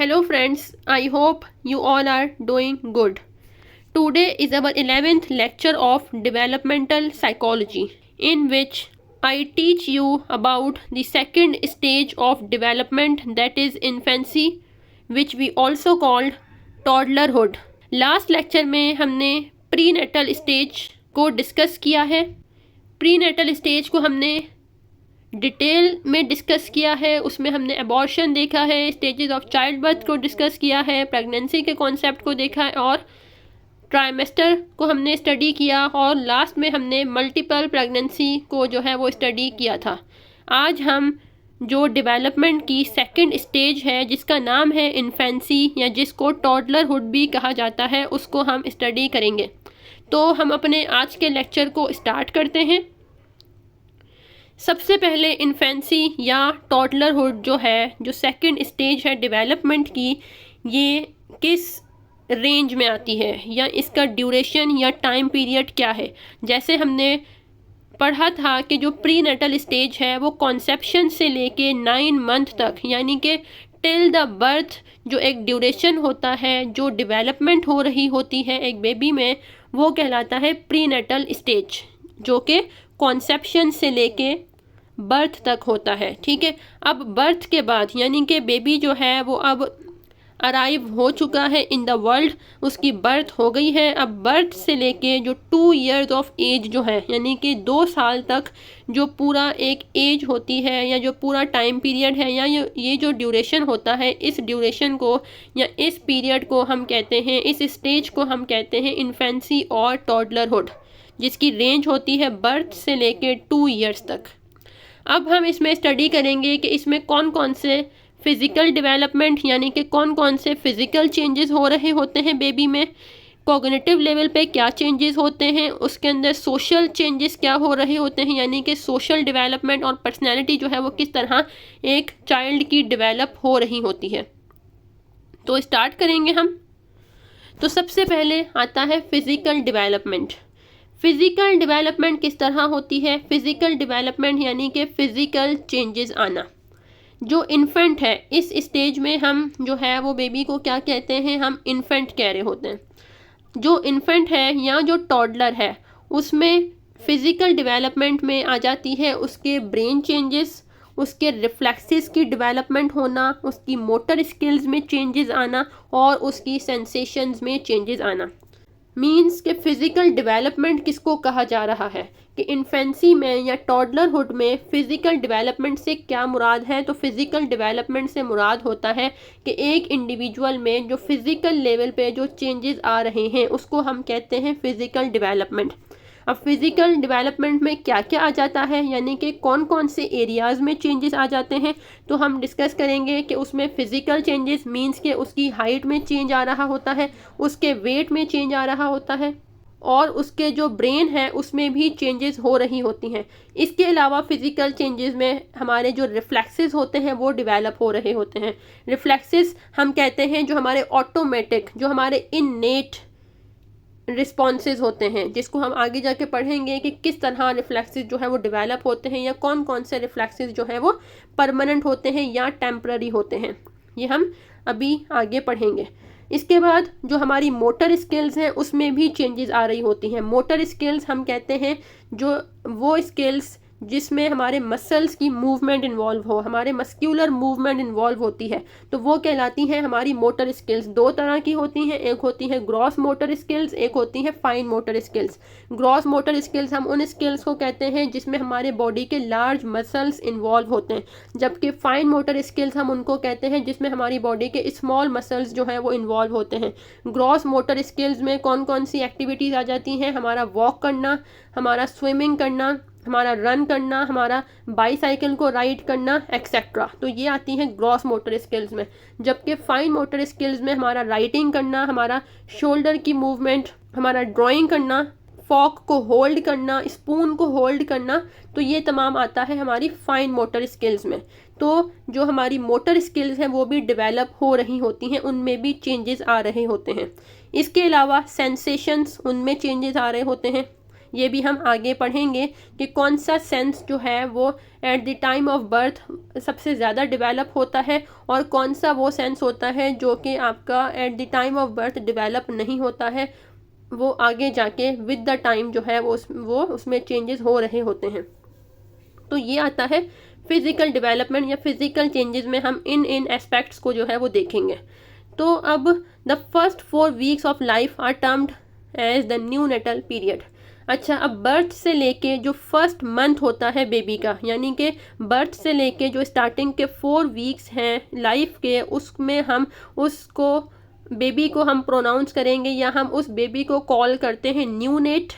Hello friends, I hope you all are doing good. Today is our 11th lecture of developmental psychology, in which I teach you about the second stage of development, that is infancy, which we also called toddlerhood. Last lecture में हमने prenatal stage को discuss किया है. Prenatal stage को हमने detail में discuss किया है. उसमें हमने अबॉर्शन देखा है, स्टेजेस ऑफ चाइल्ड बर्थ को डिस्कस किया है, प्रेगनेंसी के कॉन्सेप्ट को देखा है और ट्राइमेस्टर को हमने स्टडी किया और लास्ट में हमने मल्टीपल प्रेगनेंसी को जो है वो स्टडी किया था. आज हम जो डेवलपमेंट की सेकंड स्टेज है जिसका नाम है इन्फेंसी या जिसको टॉडलरहुड भी कहा जाता है, उसको हम स्टडी करेंगे. तो हम अपने आज के लेक्चर को स्टार्ट करते हैं. सबसे पहले इन्फेंसी या टॉडलरहुड जो है, जो सेकंड स्टेज है डेवलपमेंट की, ये किस रेंज में आती है या इसका ड्यूरेशन या टाइम पीरियड क्या है. जैसे हमने पढ़ा था कि जो प्रीनेटल स्टेज है वो कॉन्सेप्शन से लेके 9 मंथ तक, यानी कि टिल द बर्थ जो एक ड्यूरेशन होता है, जो डेवलपमेंट हो रही होती है एक बेबी में, वो कहलाता है प्रीनेटल स्टेज, जो कि कॉन्सेप्शन से लेके बर्थ तक होता है. ठीक है. अब बर्थ के बाद यानी कि बेबी जो है वो अब अराइव हो चुका है इन द वर्ल्ड, उसकी बर्थ हो गई है. अब बर्थ से लेके जो 2 years ऑफ एज जो है, यानी कि 2 साल तक जो पूरा एक एज होती है या जो पूरा टाइम पीरियड है या ये जो ड्यूरेशन होता है, इस ड्यूरेशन को या इस पीरियड को हम कहते हैं, इस स्टेज को हम कहते हैं इन्फेंसी और टॉडलरहुड, जिसकी रेंज होती है बर्थ से लेके 2 years तक. अब हम इसमें स्टडी करेंगे कि इसमें कौन कौन से फिज़िकल डेवलपमेंट यानी कि कौन कौन से फिज़िकल चेंजेस हो रहे होते हैं बेबी में, कॉग्निटिव लेवल पे क्या चेंजेस होते हैं, उसके अंदर सोशल चेंजेस क्या हो रहे होते हैं, यानी कि सोशल डेवलपमेंट और पर्सनैलिटी जो है वो किस तरह एक चाइल्ड की डेवलप हो रही होती है. तो स्टार्ट करेंगे हम. तो सबसे पहले आता है फिज़िकल डेवलपमेंट. फिज़िकल डेवलपमेंट किस तरह होती है. फिज़िकल डेवलपमेंट यानी कि फ़िज़िकल चेंजेस आना. जो इन्फेंट है, इस स्टेज में हम जो है वो बेबी को क्या कहते हैं, हम इन्फेंट कह रहे होते हैं. जो इन्फेंट है या जो टॉडलर है, उसमें फ़िज़िकल डेवलपमेंट में आ जाती है उसके ब्रेन चेंजेस, उसके रिफ्लेक्सेस की डेवलपमेंट होना, उसकी मोटर स्किल्स में चेंजेस आना और उसकी सेंसेशंस में चेंजेस आना. मीन्स के फिज़िकल डेवलपमेंट किसको कहा जा रहा है कि इन्फेंसी में या टॉडलरहुड में फ़िज़िकल डेवलपमेंट से क्या मुराद है. तो फ़िज़िकल डेवलपमेंट से मुराद होता है कि एक इंडिविजुअल में जो फ़िज़िकल लेवल पे जो चेंजेस आ रहे हैं उसको हम कहते हैं फ़िज़िकल डेवलपमेंट. अब फिज़िकल डेवलपमेंट में क्या क्या आ जाता है, यानी कि कौन कौन से एरियाज़ में चेंजेस आ जाते हैं, तो हम डिस्कस करेंगे कि उसमें फ़िज़िकल चेंजेस मींस के उसकी हाइट में चेंज आ रहा होता है, उसके वेट में चेंज आ रहा होता है और उसके जो ब्रेन है उसमें भी चेंजेस हो रही होती हैं. इसके अलावा फ़िज़िकल चेंजेस में हमारे जो रिफ्लेक्सेस होते हैं वो डेवलप हो रहे होते हैं. रिफ्लेक्सेस हम कहते हैं जो हमारे ऑटोमेटिक, जो हमारे इननेट रिस्पॉन्सेज होते हैं, जिसको हम आगे जाके पढ़ेंगे कि किस तरह रिफ्लेक्सेस जो है वो डेवलप होते हैं या कौन कौन से रिफ्लेक्सेस जो है वो परमानेंट होते हैं या टेम्पररी होते हैं. ये हम अभी आगे पढ़ेंगे. इसके बाद जो हमारी मोटर स्किल्स हैं उसमें भी चेंजेस आ रही होती हैं. मोटर स्किल्स हम कहते हैं जो वो स्किल्स जिसमें हमारे मसल्स की मूवमेंट इन्वॉल्व हो, हमारे मस्क्यूलर मूवमेंट इन्वॉल्व होती है, तो वो कहलाती हैं हमारी मोटर स्किल्स. 2 तरह की होती हैं, एक होती है ग्रॉस मोटर स्किल्स, एक होती है fine motor skills. Gross motor skills हम उन स्किल्स को कहते हैं जिसमें हमारे बॉडी के लार्ज मसल्स इन्वॉल्व होते हैं, जबकि फाइन मोटर स्किल्स हम उनको कहते हैं जिसमें हमारी बॉडी के स्मॉल मसल्स जो हैं वो इन्वॉल्व होते हैं. ग्रॉस मोटर स्किल्स में कौन कौन सी एक्टिविटीज़ आ जाती हैं, हमारा वॉक करना, हमारा स्विमिंग करना, हमारा रन करना, हमारा बाईसाइकिल को राइड करना एक्सेट्रा. तो ये आती हैं ग्रॉस मोटर स्किल्स में. जबकि फाइन मोटर स्किल्स में हमारा राइटिंग करना, हमारा शोल्डर की मूवमेंट, हमारा ड्राइंग करना, फॉक को होल्ड करना, स्पून को होल्ड करना, तो ये तमाम आता है हमारी फाइन मोटर स्किल्स में. तो जो हमारी मोटर स्किल्स हैं वो भी डेवलप हो रही होती हैं, उनमें भी चेंजेस आ रहे होते हैं. इसके अलावा सेंसेशंस, उनमें चेंजेस आ रहे होते हैं. ये भी हम आगे पढ़ेंगे कि कौन सा सेंस जो है वो eight the time of birth सबसे ज़्यादा डेवलप होता है और कौन सा वो सेंस होता है जो कि आपका eight the time of birth develop नहीं होता है, वो आगे जाके विद द टाइम जो है वो उसमें चेंजेस हो रहे होते हैं। तो ये आता है फिज़िकल डेवलपमेंट या फिज़िकल चेंजेस में हम इन एस्पेक्ट्स को जो है वो देखेंगे। तो अब the first 4 weeks of life are termed as the neonatal पीरियड। अच्छा, अब बर्थ से लेके जो फर्स्ट मंथ होता है बेबी का, यानी कि बर्थ से लेके जो स्टार्टिंग के 4 वीक्स हैं लाइफ के, उसमें हम उसको बेबी को हम प्रोनाउंस करेंगे या हम उस बेबी को कॉल करते हैं न्यू नेट।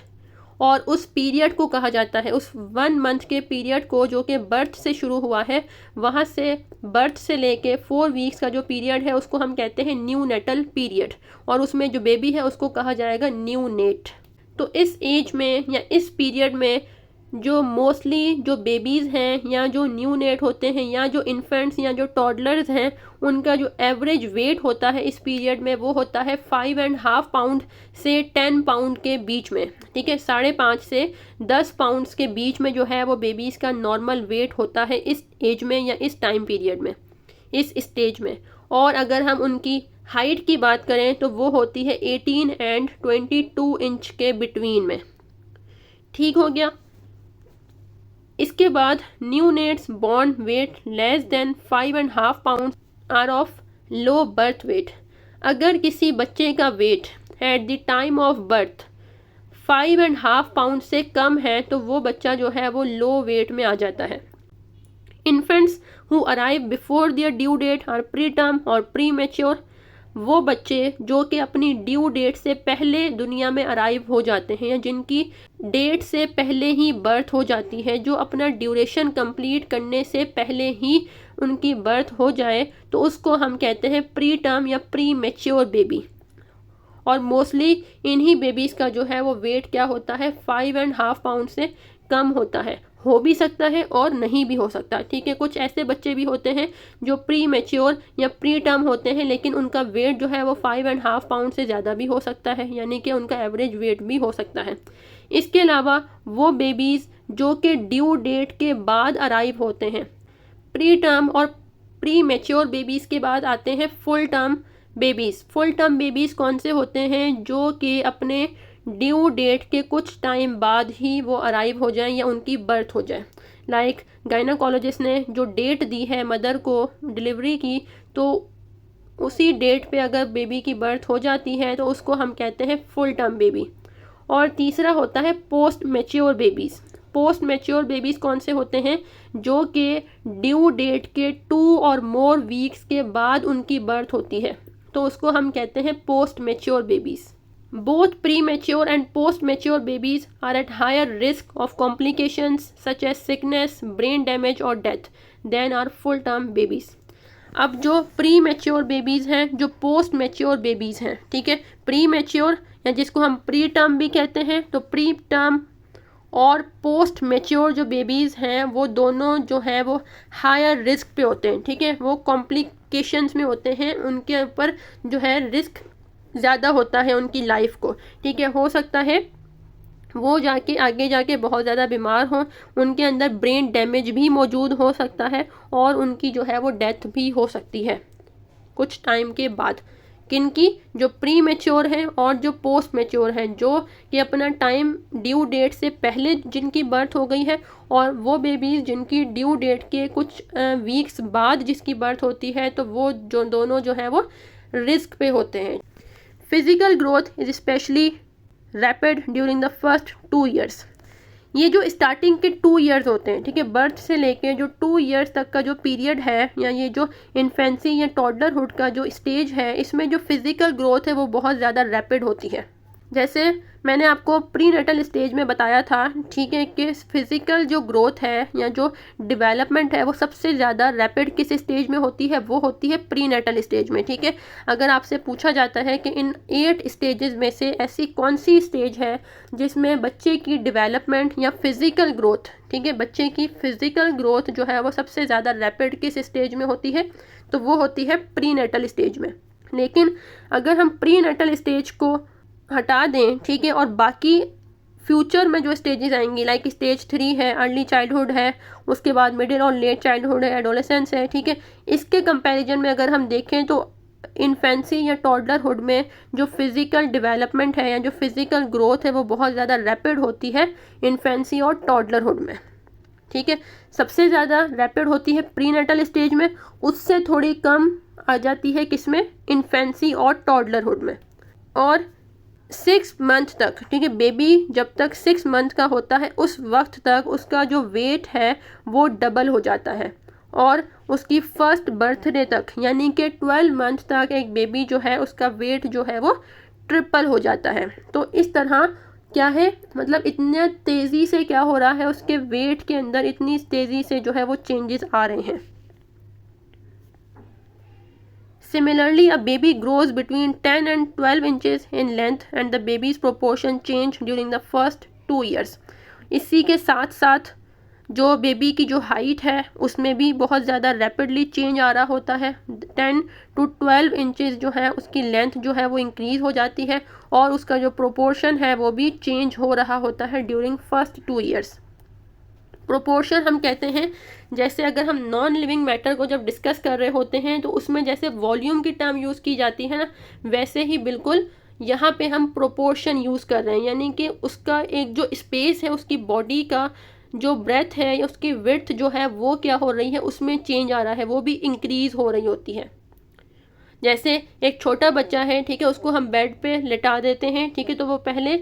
और उस पीरियड को कहा जाता है, उस 1 मंथ के पीरियड को जो कि बर्थ से शुरू हुआ है, वहाँ से बर्थ से लेके 4 वीक्स का जो पीरियड है उसको हम कहते हैं न्यू नेटल पीरियड, और उसमें जो बेबी है उसको कहा जाएगा न्यू नेट। तो इस एज में या इस पीरियड में जो मोस्टली जो बेबीज़ हैं या जो न्यू नेट होते हैं या जो इन्फेंट्स या जो टॉडलर्स हैं, उनका जो एवरेज वेट होता है इस पीरियड में वो होता है 5.5 पाउंड से 10 पाउंड के बीच में। ठीक है, 5.5 से 10 पाउंड्स के बीच में जो है वो बेबीज़ का नॉर्मल वेट होता है इस एज में या इस टाइम पीरियड में, इस स्टेज में। और अगर हम उनकी हाइट की बात करें तो वो होती है 18 एंड 22 इंच के बिटवीन में। ठीक हो गया। इसके बाद neonates born weight less than 5.5 pound are of low birth weight. अगर किसी बच्चे का weight at the time of birth 5.5 pound से कम है तो वो बच्चा जो है वो लो वेट में आ जाता है। Infants who arrive before their due date are preterm और प्री मैच्योर। वो बच्चे जो कि अपनी ड्यू डेट से पहले दुनिया में अराइव हो जाते हैं या जिनकी डेट से पहले ही बर्थ हो जाती है, जो अपना ड्यूरेशन कंप्लीट करने से पहले ही उनकी बर्थ हो जाए, तो उसको हम कहते हैं प्री टर्म या प्री मैच्योर बेबी। और मोस्टली इन्हीं बेबीज़ का जो है वो वेट क्या होता है 5.5 पाउंड से कम होता है। हो भी सकता है और नहीं भी हो सकता। ठीक है, कुछ ऐसे बच्चे भी होते हैं जो प्री मैच्योर या प्री टर्म होते हैं लेकिन उनका वेट जो है वो 5.5 पाउंड से ज़्यादा भी हो सकता है, यानी कि उनका एवरेज वेट भी हो सकता है। इसके अलावा वो बेबीज़ जो कि ड्यू डेट के बाद अराइव होते हैं, प्री टर्म और प्री मैच्योर बेबीज़ के बाद आते हैं full term babies. Full term babies कौन से होते हैं? जो कि अपने ड्यू डेट के कुछ टाइम बाद ही वो अराइव हो जाएं या उनकी बर्थ हो जाए। लाइक गायनाकोलॉजिस्ट ने जो डेट दी है मदर को डिलीवरी की, तो उसी डेट पे अगर बेबी की बर्थ हो जाती है तो उसको हम कहते हैं फुल टर्म बेबी। और तीसरा होता है post mature babies. Post mature babies कौन से होते हैं? जो कि ड्यू डेट के 2 और मोर वीक्स के बाद उनकी बर्थ होती है, तो उसको हम कहते हैं post mature babies. Both premature and post-mature babies are at higher risk of complications such as sickness, brain damage or death than are full-term babies. अब जो प्री मैच्योर बेबीज़ हैं, जो पोस्ट मैच्योर बेबीज़ हैं, ठीक है, pre mature या जिसको हम प्री टर्म भी कहते हैं, तो प्री टर्म और पोस्ट मैच्योर जो बेबीज़ हैं वो दोनों जो है वो हायर रिस्क पे होते हैं। ठीक है, वो कॉम्प्लिकेशंस में होते हैं, उनके ऊपर जो है रिस्क ज़्यादा होता है उनकी लाइफ को। ठीक है, हो सकता है वो जाके आगे जाके बहुत ज़्यादा बीमार हों, उनके अंदर ब्रेन डैमेज भी मौजूद हो सकता है और उनकी जो है वो डेथ भी हो सकती है कुछ टाइम के बाद। किनकी? जो प्री मैच्योर हैं और जो पोस्ट मैच्योर हैं, जो कि अपना टाइम ड्यू डेट से पहले जिनकी बर्थ हो गई है, और वो बेबीज़ जिनकी ड्यू डेट के कुछ वीक्स बाद जिसकी बर्थ होती है, तो वो जो दोनों जो है वो रिस्क पे होते हैं। Physical growth is specially rapid during the first 2 years. ये जो स्टार्टिंग के 2 ईयर्स होते हैं, ठीक है, बर्थ से लेके जो 2 ईयर्स तक का जो पीरियड है या ये जो इन्फेंसी या टॉडलरहुड का जो स्टेज है, इसमें जो फिजिकल ग्रोथ है वो बहुत ज़्यादा रैपिड होती है। जैसे मैंने आपको प्री नेटल स्टेज में बताया था, ठीक है, कि फिज़िकल जो ग्रोथ है या जो डेवलपमेंट है वो सबसे ज़्यादा रैपिड किस स्टेज में होती है? वो होती है प्री नेटल स्टेज में। ठीक है, अगर आपसे पूछा जाता है कि इन 8 स्टेजेस में से ऐसी कौन सी स्टेज है जिसमें बच्चे की डेवलपमेंट या फिज़िकल ग्रोथ, ठीक है, बच्चे की फिज़िकल ग्रोथ जो है वो सबसे ज़्यादा रैपिड किस स्टेज में होती है? तो वो होती है प्री नेटल स्टेज में। लेकिन अगर हम प्री नेटल स्टेज को हटा दें, ठीक है, और बाकी फ्यूचर में जो स्टेजेस आएंगी, लाइक स्टेज 3 है, अर्ली चाइल्डहुड है, उसके बाद मिडिल और लेट चाइल्डहुड है, एडोलेसेंस है, ठीक है। इसके कंपैरिजन में अगर हम देखें तो इन्फेंसी या टॉडलरहुड में जो फिज़िकल डेवलपमेंट है या जो फिज़िकल ग्रोथ है वो बहुत ज़्यादा रैपिड होती है इन्फेंसी और टॉडलरहुड में, ठीक है। सबसे ज़्यादा रैपिड होती है प्रीनेटल स्टेज में, उससे थोड़ी कम आ जाती है किसमें, इन्फेंसी और टॉडलरहुड में। और 6 मंथ तक, ठीक है, बेबी जब तक 6 मंथ का होता है उस वक्त तक उसका जो वेट है वो डबल हो जाता है, और उसकी फर्स्ट बर्थडे तक यानी कि 12 मंथ तक एक बेबी जो है उसका वेट जो है वो ट्रिपल हो जाता है। तो इस तरह क्या है, मतलब इतने तेज़ी से क्या हो रहा है, उसके वेट के अंदर इतनी तेज़ी से जो है वो चेंजेस आ रहे हैं। Similarly, a baby grows between 10 and 12 inches in length and the baby's proportion change during the first 2 years. इसी के साथ साथ जो बेबी की जो हाइट है उसमें भी बहुत ज़्यादा रैपिडली चेंज आ रहा होता है। 10 to 12 इंचज़ जो है उसकी लेंथ जो है वो इंक्रीज़ हो जाती है, और उसका जो प्रोपोर्शन है वो भी चेंज हो रहा होता है ड्यूरिंग फर्स्ट 2 ईयर्स। प्रोपोर्शन हम कहते हैं, जैसे अगर हम नॉन लिविंग मैटर को जब डिस्कस कर रहे होते हैं तो उसमें जैसे वॉल्यूम की टर्म यूज़ की जाती है ना, वैसे ही बिल्कुल यहाँ पे हम प्रोपोर्शन यूज़ कर रहे हैं, यानी कि उसका एक जो स्पेस है उसकी बॉडी का जो ब्रेथ है या उसकी विड्थ जो है वो क्या हो रही है, उसमें चेंज आ रहा है, वो भी इंक्रीज़ हो रही होती है। जैसे एक छोटा बच्चा है, ठीक है, उसको हम बेड पे लिटा देते हैं, ठीक है, तो वो पहले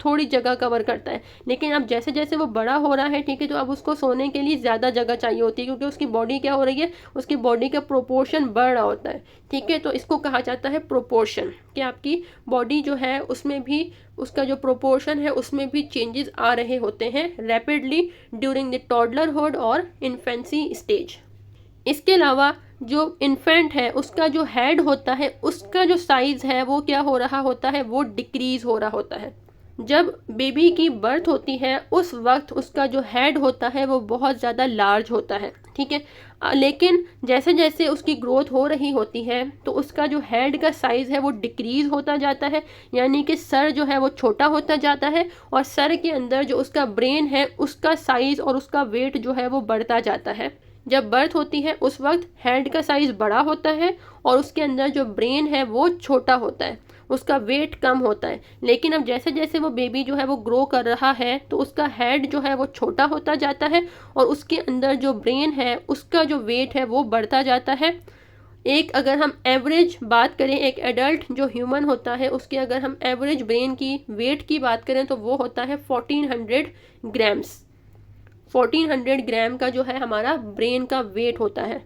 थोड़ी जगह कवर करता है, लेकिन अब जैसे जैसे वो बड़ा हो रहा है, ठीक है, तो अब उसको सोने के लिए ज़्यादा जगह चाहिए होती है, क्योंकि उसकी बॉडी क्या हो रही है, उसकी बॉडी का प्रोपोर्शन बढ़ रहा होता है, ठीक है। तो इसको कहा जाता है प्रोपोर्शन, कि आपकी बॉडी जो है उसमें भी उसका जो प्रोपोर्शन है उसमें भी चेंजेस आ रहे होते हैं रैपिडली ड्यूरिंग द टॉडलरहुड और इन्फेंसी स्टेज। इसके अलावा जो इन्फेंट है उसका जो हेड होता है उसका जो साइज़ है वो क्या हो रहा होता है, वो डिक्रीज़ हो रहा होता है। जब बेबी की बर्थ होती है उस वक्त उसका जो हेड होता है वो बहुत ज़्यादा लार्ज होता है, ठीक है। लेकिन जैसे जैसे उसकी ग्रोथ हो रही होती है तो उसका जो हेड का साइज़ है वो डिक्रीज़ होता जाता है, यानी कि सर जो है वो छोटा होता जाता है, और सर के अंदर जो उसका ब्रेन है उसका साइज़ और उसका वेट जो है वो बढ़ता जाता है। जब बर्थ होती है उस वक्त हेड का साइज़ बड़ा होता है और उसके अंदर जो ब्रेन है वो छोटा होता है, उसका वेट कम होता है। लेकिन अब जैसे जैसे वो बेबी जो है वो ग्रो कर रहा है तो उसका हेड जो है वो छोटा होता जाता है, और उसके अंदर जो ब्रेन है उसका जो वेट है वो बढ़ता जाता है। एक अगर हम एवरेज बात करें, एक एडल्ट जो ह्यूमन होता है उसके अगर हम एवरेज ब्रेन की वेट की बात करें तो वो होता है 1400 ग्राम्स। 1400 ग्राम का जो है हमारा ब्रेन का वेट होता है।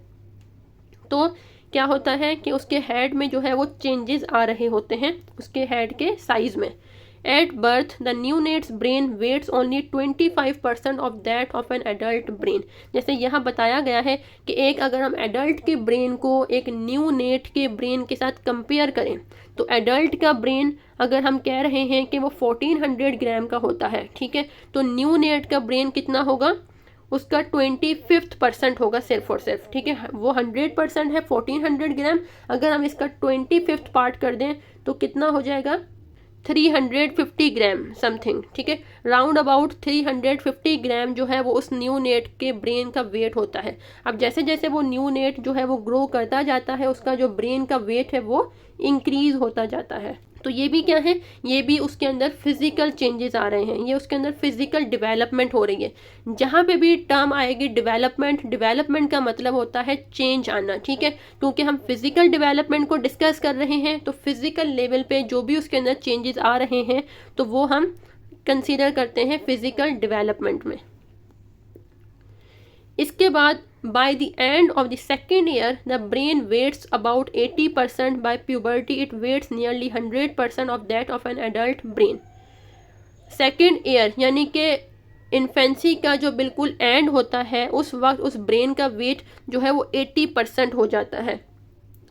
तो क्या होता है कि उसके हेड में जो है वो चेंजेस आ रहे होते हैं उसके हेड के साइज़ में। At birth the neonate's brain weighs only 25% of that of an adult brain. जैसे यहाँ बताया गया है कि एक अगर हम एडल्ट के ब्रेन को एक न्यूनेट के ब्रेन के साथ कंपेयर करें तो एडल्ट का ब्रेन अगर हम कह रहे हैं कि वो 1400 ग्राम का होता है, ठीक है, तो न्यूनेट का ब्रेन कितना होगा, उसका 25% होगा सिर्फ और सिर्फ, ठीक है। वो 100% है 1400 ग्राम, अगर हम इसका 25 पार्ट कर दें तो कितना हो जाएगा, 350 ग्राम समथिंग, ठीक है। राउंड अबाउट 350 ग्राम जो है वो उस न्यू नेट के ब्रेन का वेट होता है। अब जैसे जैसे वो न्यू नेट जो है वो ग्रो करता जाता है उसका जो ब्रेन का वेट है वो इंक्रीज होता जाता है। तो ये भी क्या है, ये भी उसके अंदर फिजिकल चेंजेस आ रहे हैं, ये उसके अंदर फिजिकल डेवलपमेंट हो रही है। जहाँ पे भी टर्म आएगी डेवलपमेंट, डेवलपमेंट का मतलब होता है चेंज आना, ठीक है। क्योंकि हम फिजिकल डेवलपमेंट को डिस्कस कर रहे हैं तो फिजिकल लेवल पे जो भी उसके अंदर चेंजेस आ रहे हैं तो वो हम कंसीडर करते हैं फिजिकल डेवलपमेंट में। इसके बाद by the end of the second year the brain weighs about 80%, by puberty it weighs nearly 100% of that of an adult brain। Second year यानी कि इन्फेंसी का जो बिल्कुल एंड होता है उस वक्त उस ब्रेन का वेट जो है वो 80% हो जाता है,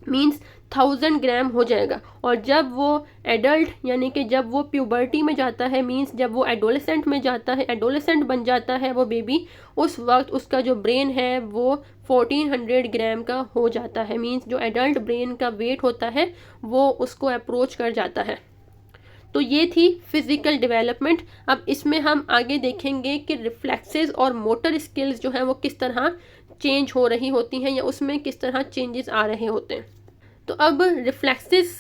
मीन्स 1000 ग्राम हो जाएगा। और जब वो एडल्ट यानी कि जब वो प्यूबर्टी में जाता है, मीन्स जब वो एडोलेसेंट में जाता है, एडोलेसेंट बन जाता है वो बेबी, उस वक्त उसका जो ब्रेन है वो 1400 ग्राम का हो जाता है, मीन्स जो एडल्ट ब्रेन का वेट होता है वो उसको अप्रोच कर जाता है। तो ये थी फिजिकल डेवलपमेंट। अब इसमें हम आगे देखेंगे कि रिफ्लेक्सेस और मोटर स्किल्स जो हैं वो किस तरह चेंज हो रही होती हैं या उसमें किस तरह चेंजेस आ रहे होते हैं। तो अब reflexes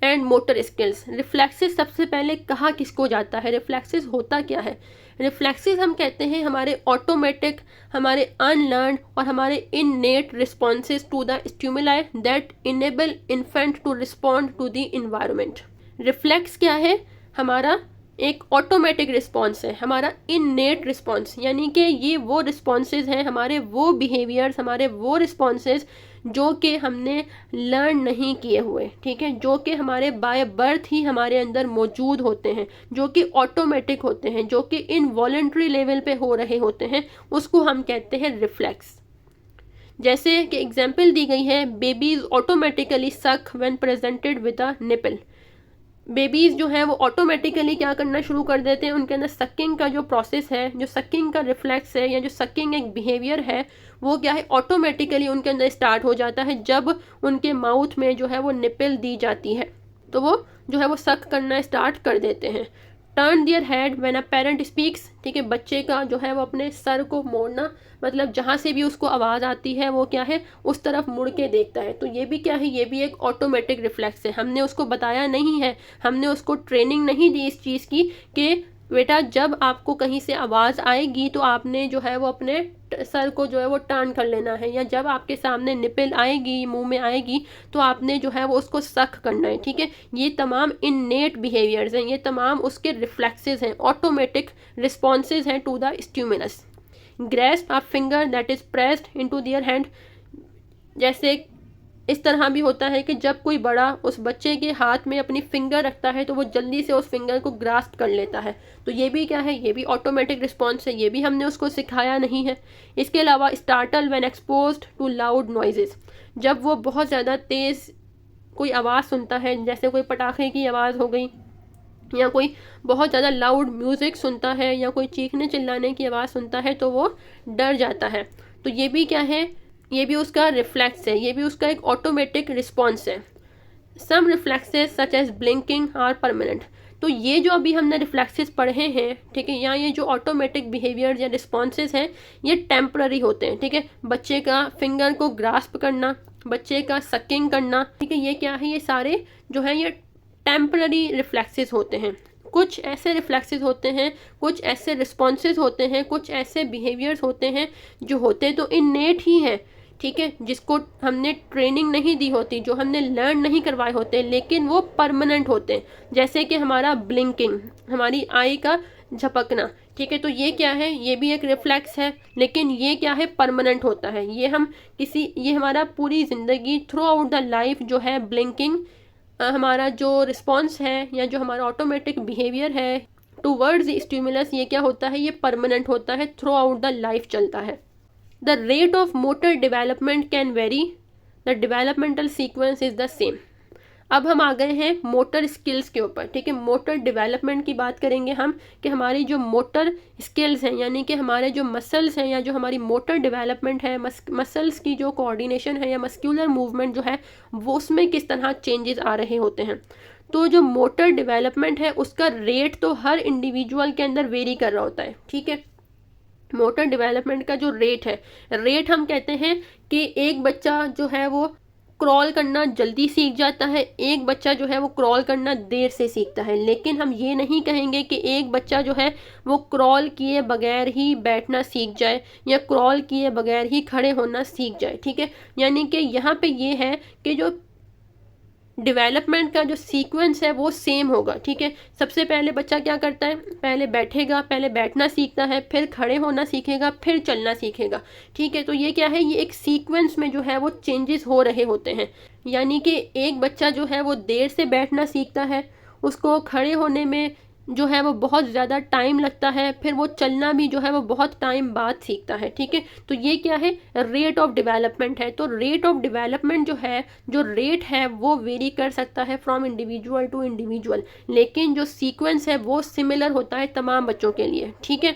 and motor skills. Reflexes सबसे पहले कहा किसको जाता है, रिफ्लेक्सेस होता क्या है? रिफ्लेक्सेस हम कहते हैं हमारे ऑटोमेटिक, हमारे अनलर्न और हमारे innate responses to the stimuli that enable infant to respond to the environment. Reflex क्या है? हमारा एक ऑटोमेटिक रिस्पॉन्स है, हमारा इननेट रिस्पॉन्स, यानी कि ये वो रिस्पॉन्सेज हैं, हमारे वो बिहेवियर्स, हमारे वो रिस्पॉन्सेज जो कि हमने लर्न नहीं किए हुए, ठीक है, जो कि हमारे बाय बर्थ ही हमारे अंदर मौजूद होते हैं, जो कि ऑटोमेटिक होते हैं, जो कि इनवॉलंटरी लेवल पे हो रहे होते हैं, उसको हम कहते हैं रिफ्लेक्स। जैसे कि एग्जाम्पल दी गई है, बेबीज ऑटोमेटिकली सक when presented with a nipple. Babies जो हैं वो ऑटोमेटिकली क्या करना शुरू कर देते हैं, उनके अंदर सकिंग का जो प्रोसेस है, जो सकिंग का रिफ्लेक्स है या जो सकिंग एक बिहेवियर है, वो क्या है, ऑटोमेटिकली उनके अंदर स्टार्ट हो जाता है जब उनके माउथ में जो है वो निपल दी जाती है, तो वो जो है वो सक करना स्टार्ट कर देते हैं। Turn their head when a parent speaks, ठीक है, बच्चे का जो है वो अपने सर को मोड़ना, मतलब जहाँ से भी उसको आवाज़ आती है वो क्या है, उस तरफ मुड़ के देखता है। तो ये भी क्या है, ये भी एक ऑटोमेटिक रिफ्लेक्स है, हमने उसको बताया नहीं है, हमने उसको ट्रेनिंग नहीं दी इस चीज़ की कि बेटा जब आपको कहीं से आवाज़ आएगी तो आपने जो है वो अपने सर को जो है वो टर्न कर लेना है, या जब आपके सामने निपल आएगी, मुंह में आएगी, तो आपने जो है वो उसको सक करना है, ठीक है। ये तमाम इननेट बिहेवियर्स हैं, ये तमाम उसके रिफ्लेक्सेस हैं, ऑटोमेटिक रिस्पॉन्सेज हैं to the stimulus. Grasp a finger that is pressed into their hand, जैसे इस तरह भी होता है कि जब कोई बड़ा उस बच्चे के हाथ में अपनी फिंगर रखता है तो वो जल्दी से उस फिंगर को ग्रास्प कर लेता है, तो ये भी क्या है, ये भी ऑटोमेटिक रिस्पॉन्स है, ये भी हमने उसको सिखाया नहीं है। इसके अलावा startle when exposed to loud noises, जब वो बहुत ज़्यादा तेज़ कोई आवाज़ सुनता है, जैसे कोई पटाखे की आवाज़ हो गई या कोई बहुत ज़्यादा लाउड म्यूज़िक सुनता है या कोई चीखने चिल्लाने की आवाज़ सुनता है, तो वो डर जाता है। तो ये भी क्या है, ये भी उसका रिफ्लेक्स है, ये भी उसका एक ऑटोमेटिक रिस्पॉन्स है। Some reflexes such as blinking are permanent. तो ये जो अभी हमने रिफ्लेक्सेस पढ़े हैं, ठीक है, या ये जो ऑटोमेटिक बिहेवियर या रिस्पॉन्सेस हैं, ये टेम्पररी होते हैं, ठीक है। बच्चे का फिंगर को ग्रास्प करना, बच्चे का सकिंग करना, ठीक है, ये क्या है, ये सारे जो हैं ये टेम्पररी रिफ्लेक्सेस होते हैं। कुछ ऐसे रिफ्लेक्सेस होते हैं, कुछ ऐसे रिस्पॉन्सेस होते हैं, कुछ ऐसे बिहेवियर्स होते हैं जो होते तो इननेट ही हैं, ठीक है, जिसको हमने ट्रेनिंग नहीं दी होती, जो हमने लर्न नहीं करवाए होते, लेकिन वो परमानेंट होते हैं। जैसे कि हमारा ब्लिंकिंग, हमारी आई का झपकना, ठीक है, तो ये क्या है, ये भी एक रिफ्लेक्स है, लेकिन ये क्या है, परमानेंट होता है। ये हमारा पूरी ज़िंदगी थ्रू आउट द लाइफ जो है ब्लिंकिंग, हमारा जो रिस्पॉन्स है या जो हमारा ऑटोमेटिक बिहेवियर है टूवर्ड्स द स्टिमुलस, ये क्या होता है, ये परमानेंट होता है, थ्रू आउट द लाइफ चलता है। The rate of motor development can vary. The developmental sequence is the same. अब हम आ गए हैं मोटर स्किल्स के ऊपर, ठीक है। मोटर डेवलपमेंट की बात करेंगे हम कि हमारी जो मोटर स्किल्स हैं, यानी कि हमारे जो मसल्स हैं या जो हमारी मोटर डेवलपमेंट है, मसल्स की जो कोऑर्डिनेशन है या मस्क्यूलर मूवमेंट जो है, वो उसमें किस तरह चेंजेस आ रहे होते हैं। तो जो मोटर डेवलपमेंट है उसका रेट तो हर इंडिविजुअल के अंदर वेरी कर रहा होता है, ठीक है। मोटर डेवलपमेंट का जो रेट है, रेट हम कहते हैं कि एक बच्चा जो है वो क्रॉल करना जल्दी सीख जाता है, एक बच्चा जो है वो क्रॉल करना देर से सीखता है। लेकिन हम ये नहीं कहेंगे कि एक बच्चा जो है वो क्रॉल किए बगैर ही बैठना सीख जाए या क्रॉल किए बगैर ही खड़े होना सीख जाए, ठीक है। यानी कि यहाँ पे ये है कि जो डेवलपमेंट का जो सीक्वेंस है वो सेम होगा, ठीक है। सबसे पहले बच्चा क्या करता है, पहले बैठेगा, पहले बैठना सीखता है, फिर खड़े होना सीखेगा, फिर चलना सीखेगा, ठीक है। तो ये क्या है, ये एक सीक्वेंस में जो है वो चेंजेस हो रहे होते हैं। यानी कि एक बच्चा जो है वो देर से बैठना सीखता है, उसको खड़े होने में जो है वो बहुत ज़्यादा टाइम लगता है, फिर वो चलना भी जो है वो बहुत टाइम बाद सीखता है, ठीक है। तो ये क्या है, रेट ऑफ डेवलपमेंट है। तो रेट ऑफ डेवलपमेंट जो है, जो रेट है वो वेरी कर सकता है फ्रॉम इंडिविजुअल टू इंडिविजुअल, लेकिन जो सीक्वेंस है वो सिमिलर होता है तमाम बच्चों के लिए, ठीक है।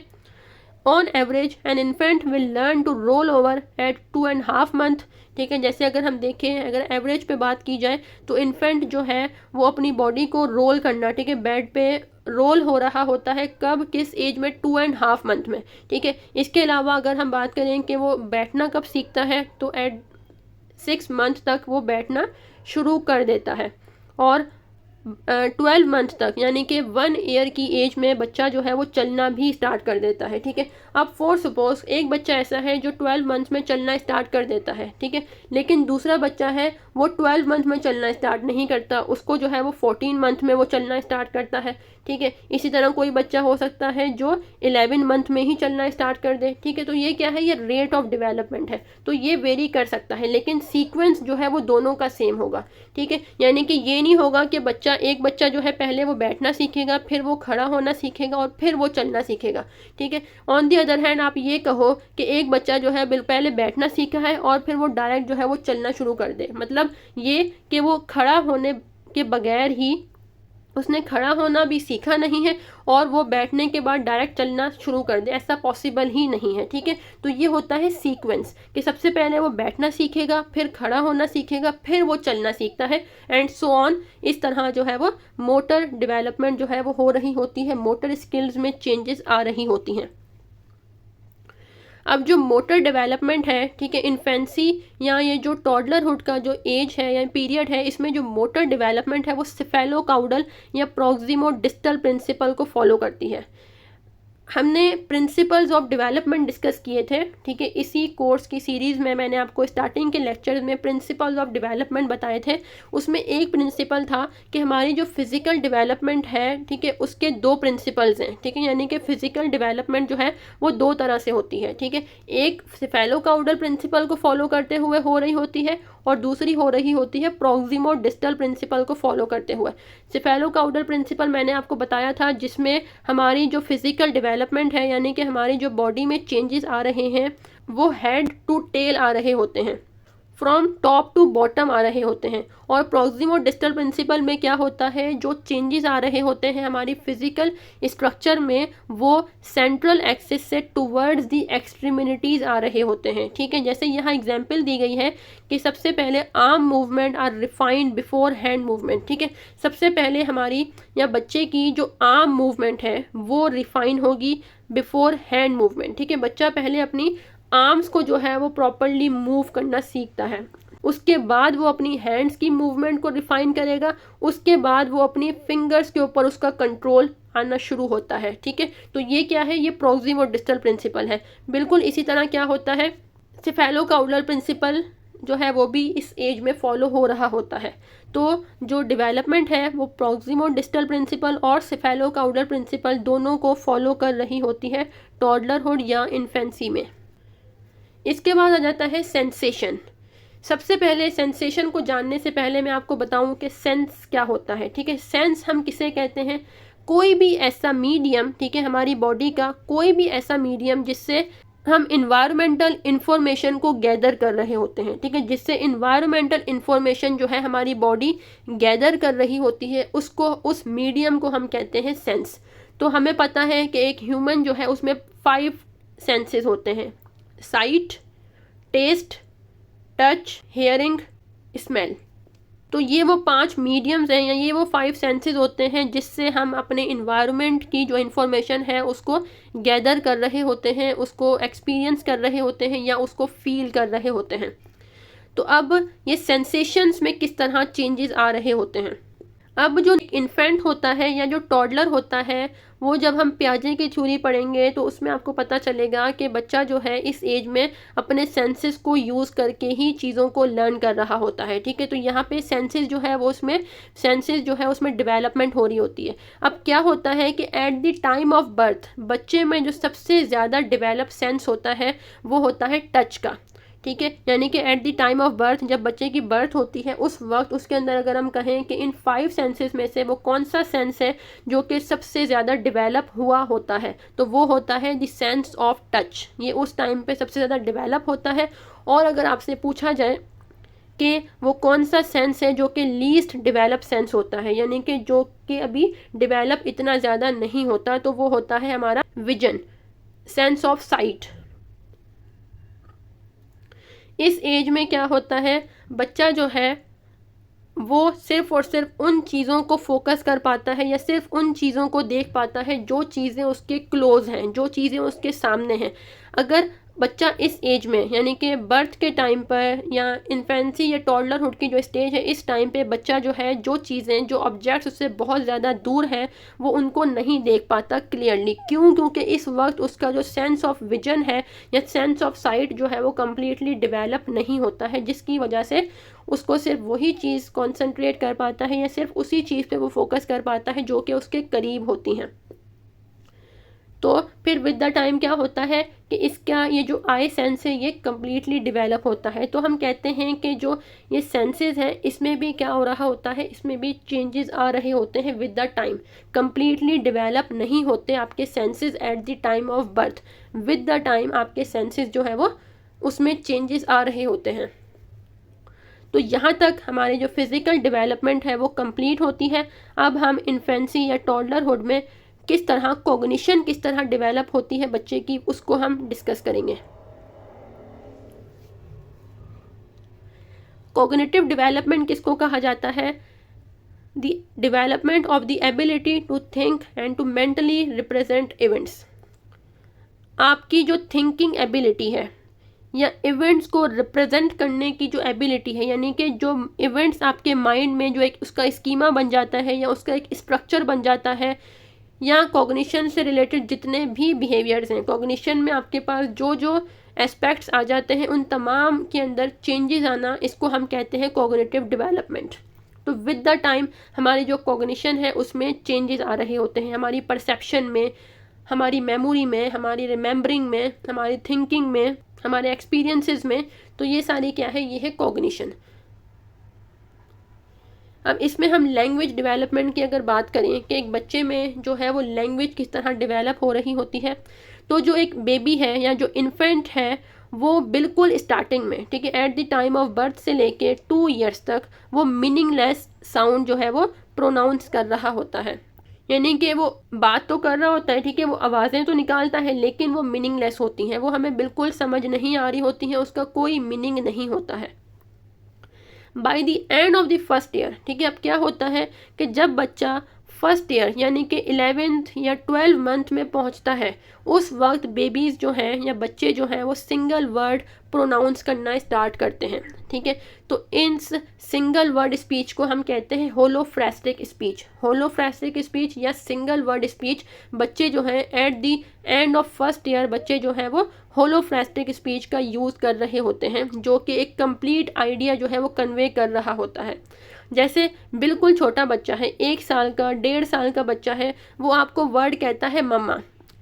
On average an infant will learn to roll over at 2.5 month। ठीक है, जैसे अगर हम देखें, अगर एवरेज पे बात की जाए तो इन्फेंट जो है वो अपनी बॉडी को रोल करना, ठीक है, बेड पे रोल हो रहा होता है कब, किस एज में, 2.5 month में। ठीक है, इसके अलावा अगर हम बात करें कि वो बैठना कब सीखता है तो एट 6 month तक वो बैठना शुरू कर देता है, और 12 month तक यानी कि 1 year की एज में बच्चा जो है वो चलना भी स्टार्ट कर देता है। ठीक है, अब फॉर सपोज एक बच्चा ऐसा है जो 12 month में चलना स्टार्ट कर देता है, ठीक है, लेकिन दूसरा बच्चा है वो 12 month में चलना स्टार्ट नहीं करता, उसको जो है वो 14 month में वो चलना स्टार्ट करता है। ठीक है, इसी तरह कोई बच्चा हो सकता है जो 11 month में ही चलना स्टार्ट कर दे। ठीक है, तो ये क्या है, ये रेट ऑफ डेवलपमेंट है, तो ये वेरी कर सकता है, लेकिन सीक्वेंस जो है वो दोनों का सेम होगा। ठीक है, यानी कि ये नहीं होगा कि एक बच्चा जो है पहले वो बैठना सीखेगा, फिर वो खड़ा होना सीखेगा और फिर वो चलना सीखेगा। ठीक है, ऑन दी अदर हैंड आप ये कहो कि एक बच्चा जो है पहले बैठना सीखा है और फिर वो डायरेक्ट जो है वो चलना शुरू कर दे, मतलब ये कि वो खड़ा होने के बगैर ही, उसने खड़ा होना भी सीखा नहीं है और वो बैठने के बाद डायरेक्ट चलना शुरू कर दे, ऐसा पॉसिबल ही नहीं है। ठीक है, तो ये होता है सीक्वेंस कि सबसे पहले वो बैठना सीखेगा, फिर खड़ा होना सीखेगा, फिर वो चलना सीखता है, एंड सो ऑन। इस तरह जो है वो मोटर डेवलपमेंट जो है वो हो रही होती है, मोटर स्किल्स में चेंजेस आ रही होती हैं। अब जो मोटर डेवलपमेंट है, ठीक है, इन्फेंसी या ये जो टॉडलरहुड का जो एज है या पीरियड है, इसमें जो मोटर डेवलपमेंट है वो सेफेलोकाउडल या प्रोक्सिमो डिस्टल प्रिंसिपल को फॉलो करती है। हमने प्रिंसिपल्स ऑफ डेवलपमेंट डिस्कस किए थे। ठीक है, इसी कोर्स की सीरीज़ में मैंने आपको स्टार्टिंग के लेक्चर्स में प्रिंसिपल्स ऑफ डेवलपमेंट बताए थे। उसमें एक प्रिंसिपल था कि हमारी जो फिज़िकल डेवलपमेंट है, ठीक है, उसके 2 प्रिंसिपल्स हैं। ठीक है, यानी कि फ़िज़िकल डेवलपमेंट जो है वो 2 तरह से होती है। ठीक है, एक सेफेलोकाउडल प्रिंसिपल को फॉलो करते हुए हो रही होती है और दूसरी हो रही होती है प्रोक्सिमो डिस्टल प्रिंसिपल को फॉलो करते हुए। सेफेलोकाउडल प्रिंसिपल मैंने आपको बताया था जिसमें हमारी जो फिज़िकल डेवलपमेंट है, यानी कि हमारी जो बॉडी में चेंजेस आ रहे हैं वो हेड टू टेल आ रहे होते हैं, फ्रॉम टॉप टू बॉटम आ रहे होते हैं। और प्रोक्सिमो डिस्टल प्रिंसिपल में क्या होता है, जो चेंजेस आ रहे होते हैं हमारी फिजिकल स्ट्रक्चर में, वो सेंट्रल एक्सिस से टुवर्ड्स दी एक्सट्रीमिटीज़ आ रहे होते हैं। ठीक है, जैसे यहाँ एग्जांपल दी गई है कि सबसे पहले arm movement are refined before hand movement. ठीक है, सबसे पहले हमारी या बच्चे की जो आर्म मूवमेंट है वो रिफाइन होगी बिफोर हैंड मूवमेंट। ठीक है, बच्चा पहले अपनी आर्म्स को जो है वो प्रॉपरली मूव करना सीखता है, उसके बाद वो अपनी हैंड्स की मूवमेंट को रिफाइन करेगा, उसके बाद वो अपनी फिंगर्स के ऊपर उसका कंट्रोल आना शुरू होता है। ठीक है, तो ये क्या है, ये प्रोक्सिमो डिस्टल प्रिंसिपल है। बिल्कुल इसी तरह क्या होता है, सेफेलोकाउडल प्रिंसिपल जो है वो भी इस एज में फॉलो हो रहा होता है। तो जो डेवलपमेंट है वो प्रोक्सिमो डिस्टल प्रिंसिपल और सेफेलोकाउडल प्रिंसिपल दोनों को फॉलो कर रही होती है टॉडलरहुड या इन्फेंसी में। इसके बाद आ जाता है सेंसेशन। सबसे पहले सेंसेशन को जानने से पहले मैं आपको बताऊं कि सेंस क्या होता है। ठीक है, सेंस हम किसे कहते हैं, कोई भी ऐसा मीडियम, ठीक है, हमारी बॉडी का कोई भी ऐसा मीडियम जिससे हम इन्वायरमेंटल इंफॉर्मेशन को गैदर कर रहे होते हैं। ठीक है, जिससे इन्वायरमेंटल इंफॉर्मेशन जो है हमारी बॉडी गैदर कर रही होती है, उसको, उस मीडियम को हम कहते हैं सेंस। तो हमें पता है कि एक ह्यूमन जो है उसमें 5 सेंसेस होते हैं, sight, taste, touch, hearing, smell. तो ये वो 5 मीडियम्स हैं या ये वो 5 सेंसेस होते हैं जिससे हम अपने इन्वायरमेंट की जो इन्फॉर्मेशन है उसको गैदर कर रहे होते हैं, उसको एक्सपीरियंस कर रहे होते हैं या उसको फील कर रहे होते हैं। तो अब ये सेंसेशंस में किस तरह चेंजेस आ रहे होते हैं। अब जो इन्फेंट होता है या जो टॉडलर होता है, वो जब हम पियाजे की थ्योरी पढ़ेंगे तो उसमें आपको पता चलेगा कि बच्चा जो है इस एज में अपने सेंसेस को यूज़ करके ही चीज़ों को लर्न कर रहा होता है। ठीक है, तो यहाँ पे सेंसेस जो है वो उसमें सेंसेस जो है उसमें डेवलपमेंट हो रही होती है। अब क्या होता है कि eight the time of birth बच्चे में जो सबसे ज़्यादा डेवलप सेंस होता है वो होता है टच का। ठीक है, यानी कि eight the time of birth, जब बच्चे की बर्थ होती है उस वक्त उसके अंदर अगर हम कहें कि इन 5 सेंसेस में से वो कौन सा सेंस है जो कि सबसे ज़्यादा डेवलप हुआ होता है, तो वो होता है द सेंस ऑफ टच। ये उस टाइम पे सबसे ज़्यादा डेवलप होता है। और अगर आपसे पूछा जाए कि वो कौन सा सेंस है जो कि लीस्ट डेवलप सेंस होता है, यानी कि जो कि अभी डेवलप इतना ज़्यादा नहीं होता, तो वो होता है हमारा विजन। Sense of site. इस एज में क्या होता है, बच्चा जो है वो सिर्फ और सिर्फ उन चीज़ों को फोकस कर पाता है या सिर्फ उन चीज़ों को देख पाता है जो चीज़ें उसके क्लोज हैं, जो चीज़ें उसके सामने हैं। अगर बच्चा इस एज में यानी कि बर्थ के टाइम पर या इन्फेंसी या टॉडलरहुड की जो स्टेज है, इस टाइम पे बच्चा जो है जो चीज़ें, जो ऑब्जेक्ट्स उससे बहुत ज़्यादा दूर है वो उनको नहीं देख पाता क्लियरली। क्यों? क्योंकि इस वक्त उसका जो सेंस ऑफ विजन है या सेंस ऑफ साइट जो है वो कम्प्लीटली डेवलप नहीं होता है, जिसकी वजह से उसको सिर्फ वही चीज़ कॉन्सेंट्रेट कर पाता है या सिर्फ उसी चीज़ पे वो फोकस कर पाता है जो कि उसके करीब होती हैं। तो फिर विद द टाइम क्या होता है कि इसका ये जो आई सेंस है ये कम्प्लीटली डेवलप होता है। तो हम कहते हैं कि जो ये सेंसेस हैं इसमें भी क्या हो रहा होता है, इसमें भी चेंजेस आ रहे होते हैं with the time. Completely develop नहीं होते आपके senses eight the time of birth. With the time आपके सेंसेस जो है वो उसमें चेंजेस आ रहे होते हैं। तो यहाँ तक हमारे जो फिज़िकल डेवलपमेंट है वो कंप्लीट होती है। अब हम इन्फेंसी या टॉडलरहुड में किस तरह कॉग्निशन किस तरह डेवलप होती है बच्चे की, उसको हम डिस्कस करेंगे। कॉग्निटिव डेवलपमेंट किसको कहा जाता है? The development of the ability to think and to mentally represent events. आपकी जो थिंकिंग एबिलिटी है या इवेंट्स को रिप्रेजेंट करने की जो एबिलिटी है, यानी कि जो इवेंट्स आपके माइंड में जो एक उसका स्कीमा बन जाता है या उसका एक स्ट्रक्चर बन जाता है, या कॉग्निशन से रिलेटेड जितने भी बिहेवियर्स हैं, कॉग्निशन में आपके पास जो जो एस्पेक्ट्स आ जाते हैं उन तमाम के अंदर चेंजेस आना, इसको हम कहते हैं कॉग्निटिव डेवलपमेंट। तो विद द टाइम हमारी जो कॉग्निशन है उसमें चेंजेस आ रहे होते हैं, हमारी परसेप्शन में, हमारी मेमोरी में, हमारी रिमेंबरिंग में, हमारी थिंकिंग में, हमारे एक्सपीरियंसेस में। तो ये सारी क्या है, ये है कॉग्निशन। अब इसमें हम लैंग्वेज डेवलपमेंट की अगर बात करें कि एक बच्चे में जो है वो लैंग्वेज किस तरह डेवलप हो रही होती है, तो जो एक बेबी है या जो इन्फेंट है वो बिल्कुल स्टार्टिंग में, ठीक है, eight the time of birth से लेके 2 ईयर्स तक वो मीनिंगलेस साउंड जो है वो प्रोनाउंस कर रहा होता है। यानी कि वो बात तो कर रहा होता है, ठीक है, वो आवाज़ें तो निकालता है लेकिन वो मीनिंगलेस होती हैं, वो हमें बिल्कुल समझ नहीं आ रही होती हैं, उसका कोई मीनिंग नहीं होता है। By the end of the first year, ठीक है, अब क्या होता है कि जब बच्चा फर्स्ट ईयर यानी कि 11th या 12 मंथ में पहुंचता है, उस वक्त बेबीज़ जो हैं या बच्चे जो हैं वो सिंगल वर्ड प्रोनाउंस करना स्टार्ट करते हैं, ठीक है। तो इन सिंगल वर्ड स्पीच को हम कहते हैं होलोफ्रेस्टिक स्पीच। होलोफ्रेस्टिक स्पीच या सिंगल वर्ड स्पीच बच्चे जो हैं at the end of first year बच्चे जो हैं वो होलोफ्रेस्टिक स्पीच का यूज़ कर रहे होते हैं, जो कि एक कंप्लीट आइडिया जो है वो कन्वे कर रहा होता है। जैसे बिल्कुल छोटा बच्चा है, 1 साल का, 1.5 साल का बच्चा है, वो आपको वर्ड कहता है मम्मा,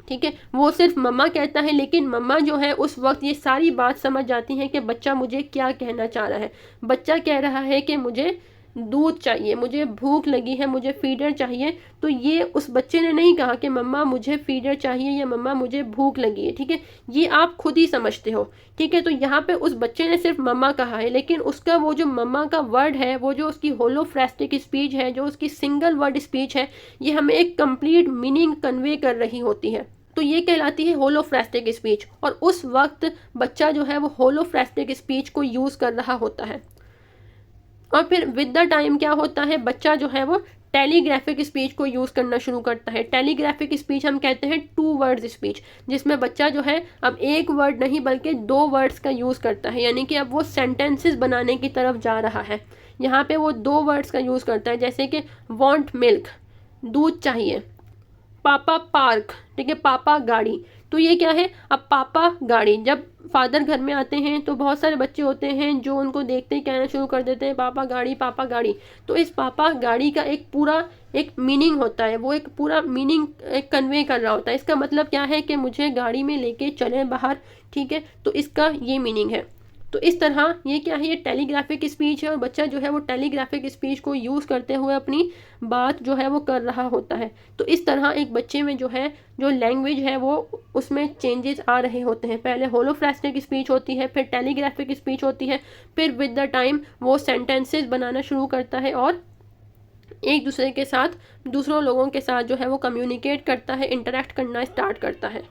ठीक है, वो सिर्फ मम्मा कहता है, लेकिन मम्मा जो है उस वक्त ये सारी बात समझ जाती है कि बच्चा मुझे क्या कहना चाह रहा है। बच्चा कह रहा है कि मुझे दूध चाहिए, मुझे भूख लगी है, मुझे फीडर चाहिए। तो ये उस बच्चे ने नहीं कहा कि मम्मा मुझे फीडर चाहिए या मम्मा मुझे भूख लगी है, ठीक है, ये आप खुद ही समझते हो, ठीक है। तो यहाँ पे उस बच्चे ने सिर्फ मम्मा कहा है, लेकिन उसका वो जो मम्मा का वर्ड है, वो जो उसकी होलोफ्रेस्टिक स्पीच है, जो उसकी सिंगल वर्ड स्पीच है, ये हमें एक कंप्लीट मीनिंग कन्वे कर रही होती है। तो ये कहलाती है होलोफ्रेस्टिक स्पीच, और उस वक्त बच्चा जो है वो होलोफ्रेस्टिक स्पीच को यूज़ कर रहा होता है। और फिर विद द टाइम क्या होता है, बच्चा जो है वो टेलीग्राफिक स्पीच को यूज़ करना शुरू करता है। टेलीग्राफिक स्पीच हम कहते हैं 2 वर्ड्स स्पीच, जिसमें बच्चा जो है अब 1 वर्ड नहीं बल्कि 2 वर्ड्स का यूज़ करता है, यानी कि अब वो सेंटेंसेस बनाने की तरफ जा रहा है। यहाँ पे वो 2 वर्ड्स का यूज़ करता है, जैसे कि वांट मिल्क, दूध चाहिए, पापा पार्क, ठीक है, पापा गाड़ी। तो ये क्या है, अब पापा गाड़ी, जब फादर घर में आते हैं तो बहुत सारे बच्चे होते हैं जो उनको देखते ही कहना शुरू कर देते हैं पापा गाड़ी, पापा गाड़ी। तो इस पापा गाड़ी का एक पूरा एक मीनिंग होता है, वो एक पूरा मीनिंग एक कन्वे कर रहा होता है। इसका मतलब क्या है कि मुझे गाड़ी में लेके चलें बाहर, ठीक है, तो इसका ये मीनिंग है। तो इस तरह ये क्या है, ये टेलीग्राफिक स्पीच है, और बच्चा जो है वो टेलीग्राफिक स्पीच को यूज़ करते हुए अपनी बात जो है वो कर रहा होता है। तो इस तरह एक बच्चे में जो है जो लैंग्वेज है वो उसमें चेंजेस आ रहे होते हैं। पहले होलोफ्रेस्टिक स्पीच होती है, फिर टेलीग्राफिक स्पीच होती है, फिर विद द टाइम वो सेंटेंसेस बनाना शुरू करता है और एक दूसरे के साथ, दूसरों लोगों के साथ जो है वो कम्युनिकेट करता है, इंटरेक्ट करना स्टार्ट करता है।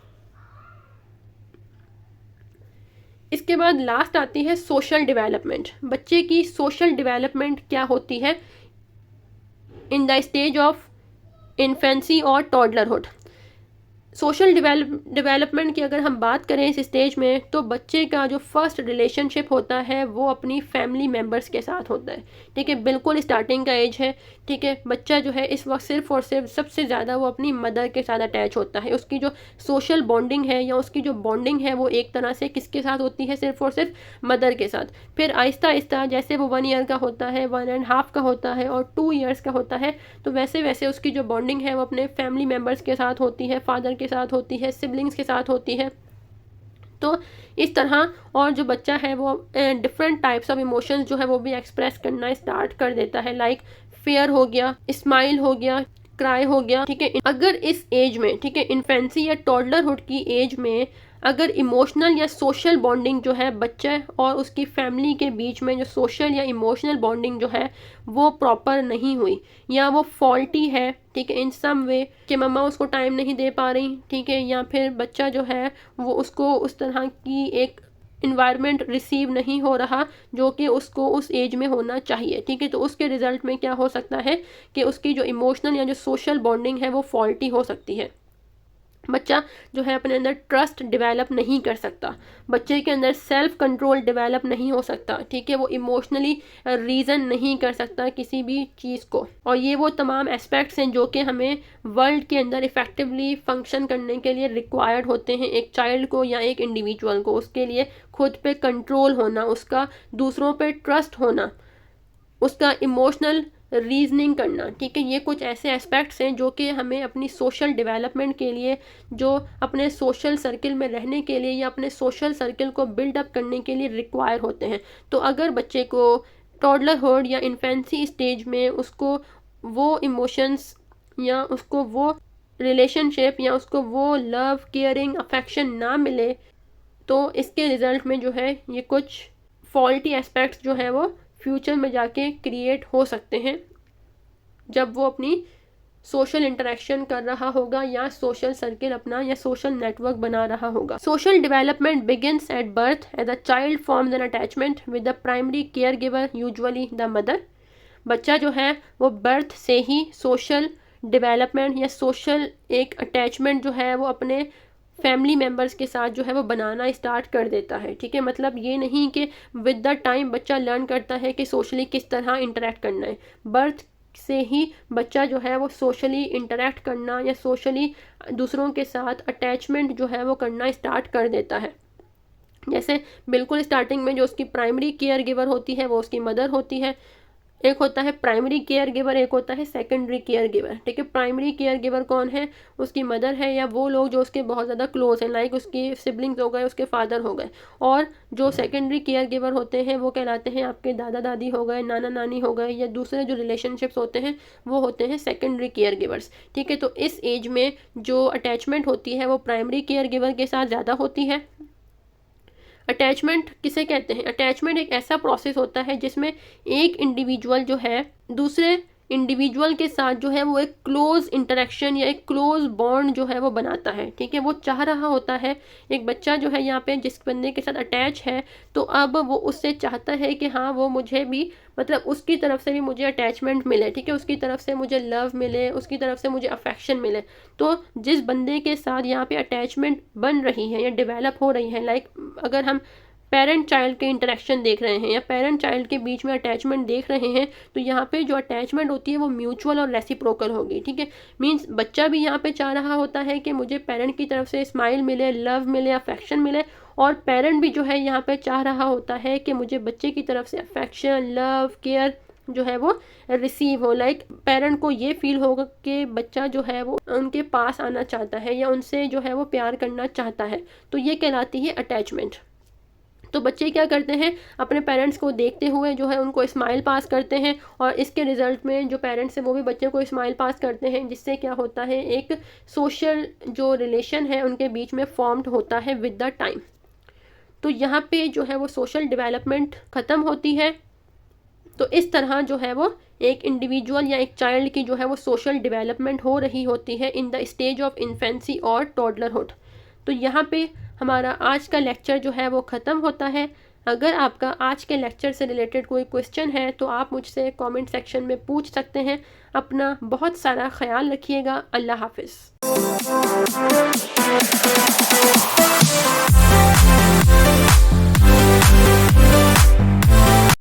इसके बाद लास्ट आती है सोशल डेवलपमेंट। बच्चे की सोशल डेवलपमेंट क्या होती है in the stage of infancy और टॉडलरहुड। सोशल डेवलपमेंट की अगर हम बात करें इस स्टेज में, तो बच्चे का जो फर्स्ट रिलेशनशिप होता है वो अपनी फैमिली मेम्बर्स के साथ होता है। ठीक है, बिल्कुल स्टार्टिंग का एज है। ठीक है, बच्चा जो है इस वक्त सिर्फ और सिर्फ सबसे ज़्यादा वो अपनी मदर के साथ अटैच होता है। उसकी जो सोशल बॉन्डिंग है या उसकी जो बॉन्डिंग है वो एक तरह से किसके साथ होती है, सिर्फ और सिर्फ मदर के साथ। फिर आहिस्ता आहिस्ता जैसे वो 1 ईयर का होता है, 1.5 का होता है और 2 ईयर्स का होता है, तो वैसे वैसे उसकी जो बॉन्डिंग है वो अपने फैमिली मेम्बर्स के साथ होती है, फादर के साथ होती है, सिबलिंग्स के साथ होती है। तो इस तरह और जो बच्चा है वो डिफरेंट टाइप्स ऑफ इमोशंस जो है वो भी एक्सप्रेस करना स्टार्ट कर देता है। लाइक फेयर हो गया, स्माइल हो गया, क्राई हो गया। ठीक है, अगर इस एज में, ठीक है, इन्फेंसी या टॉडलरहुड की एज में अगर इमोशनल या सोशल बॉन्डिंग जो है बच्चे और उसकी फैमिली के बीच में जो सोशल या इमोशनल बॉन्डिंग जो है वो प्रॉपर नहीं हुई या वो फॉल्टी है, ठीक है, इन सम वे कि मम्मा उसको टाइम नहीं दे पा रही, ठीक है, या फिर बच्चा जो है वो उसको उस तरह की एक इन्वायरमेंट रिसीव नहीं हो रहा जो कि उसको उस एज में होना चाहिए। ठीक है, तो उसके रिजल्ट में क्या हो सकता है कि उसकी जो इमोशनल या जो सोशल बॉन्डिंग है वो फॉल्टी हो सकती है। बच्चा जो है अपने अंदर ट्रस्ट डेवलप नहीं कर सकता, बच्चे के अंदर सेल्फ कंट्रोल डेवलप नहीं हो सकता। ठीक है, वो इमोशनली रीज़न नहीं कर सकता किसी भी चीज़ को। और ये वो तमाम एस्पेक्ट्स हैं जो कि हमें वर्ल्ड के अंदर इफ़ेक्टिवली फंक्शन करने के लिए रिक्वायर्ड होते हैं एक चाइल्ड को या एक इंडिविजुअल को। उसके लिए खुद पे कंट्रोल होना, उसका दूसरों पे ट्रस्ट होना, उसका इमोशनल रीजनिंग करना। ठीक है, ये कुछ ऐसे एस्पेक्ट्स हैं जो कि हमें अपनी सोशल डेवलपमेंट के लिए, जो अपने सोशल सर्किल में रहने के लिए या अपने सोशल सर्किल को बिल्डअप करने के लिए रिक्वायर होते हैं। तो अगर बच्चे को टॉडलरहुड या इन्फेंसी स्टेज में उसको वो इमोशंस या उसको वो रिलेशनशिप या उसको वो लव, केयरिंग, अफेक्शन ना मिले, तो इसके रिज़ल्ट में जो है ये कुछ फॉल्टी एस्पेक्ट्स जो है वो फ्यूचर में जाके क्रिएट हो सकते हैं जब वो अपनी सोशल इंटरेक्शन कर रहा होगा या सोशल सर्किल अपना या सोशल नेटवर्क बना रहा होगा। Social development begins at birth as a child forms an attachment with the primary care giver, usually the mother. बच्चा जो है वो बर्थ से ही सोशल डेवलपमेंट या सोशल एक अटैचमेंट जो है वो अपने फैमिली मेम्बर्स के साथ जो है वो बनाना स्टार्ट कर देता है। ठीक है, मतलब ये नहीं कि विद द टाइम बच्चा लर्न करता है कि सोशली किस तरह इंटरेक्ट करना है। बर्थ से ही बच्चा जो है वो सोशली इंटरेक्ट करना या सोशली दूसरों के साथ अटैचमेंट जो है वो करना स्टार्ट कर देता है। जैसे बिल्कुल स्टार्टिंग में जो उसकी प्राइमरी केयर गिवर होती है वो उसकी मदर होती है। एक होता है प्राइमरी केयर गिवर, एक होता है सेकेंडरी केयर गिवर। ठीक है, प्राइमरी केयर गिवर कौन है, उसकी मदर है या वो लोग जो उसके बहुत ज़्यादा क्लोज हैं, लाइक उसकी सिबलिंग्स हो गए, उसके फादर हो गए। और जो सेकेंडरी केयर गिवर होते हैं वो कहलाते हैं आपके दादा दादी हो गए, नाना नानी हो गए, या दूसरे जो रिलेशनशिप्स होते हैं वो होते हैं सेकेंडरी केयर गिवर्स। ठीक है, तो इस एज में जो अटैचमेंट होती है वो प्राइमरी केयर गिवर के साथ ज़्यादा होती है। अटैचमेंट किसे कहते हैं, अटैचमेंट एक ऐसा प्रोसेस होता है जिसमें एक इंडिविजुअल जो है दूसरे इंडिविजुअल के साथ जो है वो एक क्लोज इंटरेक्शन या एक क्लोज बॉन्ड जो है वो बनाता है। ठीक है, वो चाह रहा होता है, एक बच्चा जो है यहाँ पे जिस बंदे के साथ अटैच है तो अब वो उससे चाहता है कि हाँ वो मुझे भी, मतलब उसकी तरफ से भी मुझे अटैचमेंट मिले। ठीक है, उसकी तरफ से मुझे लव मिले, उसकी तरफ से मुझे अफेक्शन मिले। तो जिस बंदे के साथ यहाँ पे अटैचमेंट बन रही है या डेवलप हो रही है, लाइक अगर हम पेरेंट चाइल्ड के इंटरेक्शन देख रहे हैं या पेरेंट चाइल्ड के बीच में अटैचमेंट देख रहे हैं, तो यहाँ पे जो अटैचमेंट होती है वो म्यूचुअल और रेसिप्रोकल होगी। ठीक है, मींस बच्चा भी यहाँ पे चाह रहा होता है कि मुझे पेरेंट की तरफ से स्माइल मिले, लव मिले, अफेक्शन मिले, और पेरेंट भी जो है यहाँ पे चाह रहा होता है कि मुझे बच्चे की तरफ से अफेक्शन, लव, केयर जो है वो रिसीव हो। लाइक पेरेंट को ये फील होगा कि बच्चा जो है वो उनके पास आना चाहता है या उनसे जो है वो प्यार करना चाहता है, तो ये कहलाती है अटैचमेंट। तो बच्चे क्या करते हैं, अपने पेरेंट्स को देखते हुए जो है उनको स्माइल पास करते हैं, और इसके रिजल्ट में जो पेरेंट्स हैं वो भी बच्चे को स्माइल पास करते हैं, जिससे क्या होता है एक सोशल जो रिलेशन है उनके बीच में फॉर्म्ड होता है विद द टाइम। तो यहाँ पे जो है वो सोशल डेवलपमेंट ख़त्म होती है। तो इस तरह जो है वो एक इंडिविजुअल या एक चाइल्ड की जो है वो सोशल डेवलपमेंट हो रही होती है in the stage of infancy और टॉडलरहुड। तो यहाँ पे हमारा आज का लेक्चर जो है वो ख़त्म होता है। अगर आपका आज के लेक्चर से रिलेटेड कोई क्वेश्चन है तो आप मुझसे कमेंट सेक्शन में पूछ सकते हैं। अपना बहुत सारा ख्याल रखिएगा। अल्लाह हाफ़िज़।